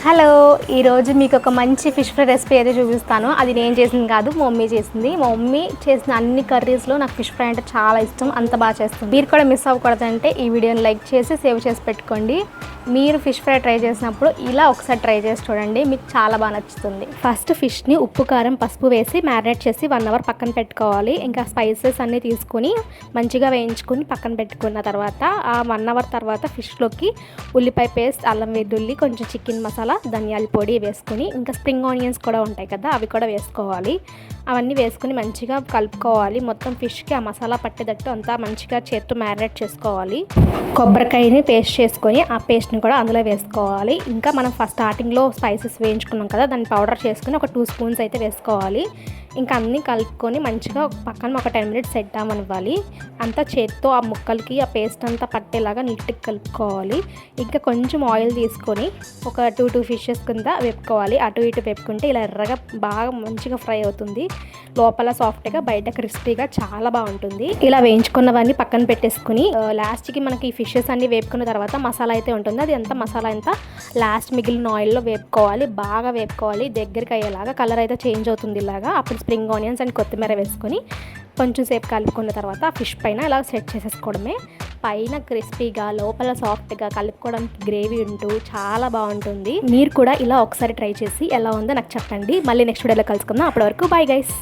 Hello, ఈరోజు మీకు ఒక మంచి ఫిష్ ఫ్రై రెసిపీ అయితే చూపిస్తాను. అది నేను చేసింది కాదు, మా మమ్మీ చేసింది. మా మమ్మీ చేసిన అన్ని కర్రీస్లో నాకు ఫిష్ ఫ్రై అంటే చాలా ఇష్టం, అంత బాగా చేస్తుంది. మీరు కూడా మిస్ అవ్వకూడదంటే ఈ వీడియోని లైక్ చేసి సేవ్ చేసి పెట్టుకోండి. మీరు ఫిష్ ఫ్రై ట్రై చేసినప్పుడు ఇలా ఒకసారి ట్రై చేసి చూడండి, మీకు చాలా బాగా నచ్చుతుంది. ఫస్ట్ ఫిష్ని ఉప్పు కారం పసుపు వేసి మ్యారినేట్ చేసి 1 అవర్ పక్కన పెట్టుకోవాలి. ఇంకా స్పైసెస్ అన్నీ తీసుకొని మంచిగా వేయించుకొని పక్కన పెట్టుకున్న తర్వాత ఆ 1 అవర్ తర్వాత ఫిష్లోకి ఉల్లిపాయ పేస్ట్, అల్లం వెల్లుల్లి, కొంచెం చికెన్ మసాలా, ధనియాల పొడి వేసుకొని ఇంకా స్ప్రింగ్ ఆనియన్స్ కూడా ఉంటాయి కదా, అవి కూడా వేసుకోవాలి. అవన్నీ వేసుకొని మంచిగా కలుపుకోవాలి. మొత్తం ఫిష్కి ఆ మసాలా పట్టేటట్టు అంతా మంచిగా చేత్తో మ్యారినేట్ చేసుకోవాలి. కొబ్బరికాయని పేస్ట్ చేసుకొని ఆ పేస్ట్ని కూడా అందులో వేసుకోవాలి. ఇంకా మనం ఫస్ట్ స్టార్టింగ్లో స్పైసెస్ వేయించుకున్నాం కదా, దాన్ని పౌడర్ చేసుకొని ఒక 2 స్పూన్స్ అయితే వేసుకోవాలి. ఇంకా అన్నీ కలుపుకొని మంచిగా పక్కన ఒక 10 మినిట్స్ సెట్ అవ్వనివ్వాలి. అంతా చేత్తో ఆ ముక్కలకి ఆ పేస్ట్ అంతా పట్టేలాగా నీట్గా కలుపుకోవాలి. ఇంకా కొంచెం ఆయిల్ తీసుకొని ఒక 2 ఫిషెస్ కింద వేపుకోవాలి. అటు ఇటు వేపుకుంటే ఇలా ఎర్రగా బాగా మంచిగా ఫ్రై అవుతుంది. లోపల సాఫ్ట్గా బయట క్రిస్పీగా చాలా బాగుంటుంది. ఇలా వేయించుకున్నవన్నీ పక్కన పెట్టేసుకుని లాస్ట్కి మనకి ఈ ఫిషెస్ అన్ని వేపుకున్న తర్వాత మసాలా అయితే ఉంటుంది, అది అంతా మసాలా అంతా లాస్ట్ మిగిలిన ఆయిల్లో వేపుకోవాలి. బాగా వేపుకోవాలి, దగ్గరికి అయ్యేలాగా. కలర్ అయితే చేంజ్ అవుతుంది ఇలాగా. అప్పుడు స్ప్రింగ్ ఆనియన్స్ అండ్ కొత్తిమీర వేసుకొని కొంచెం సేపు కలుపుకున్న తర్వాత ఆ ఫిష్ పైన ఇలా సెట్ చేసేసుకోవడమే. పైన క్రిస్పీగా లోపల సాఫ్ట్గా కలుపుకోవడానికి గ్రేవీ ఉంటూ చాలా బాగుంటుంది. మీరు కూడా ఇలా ఒకసారి ట్రై చేసి ఎలా ఉందో నాకు చెప్పండి. మళ్ళీ నెక్స్ట్ వీడియోలో కలుసుకుందాం. అప్పటి వరకు బాయ్ గైస్.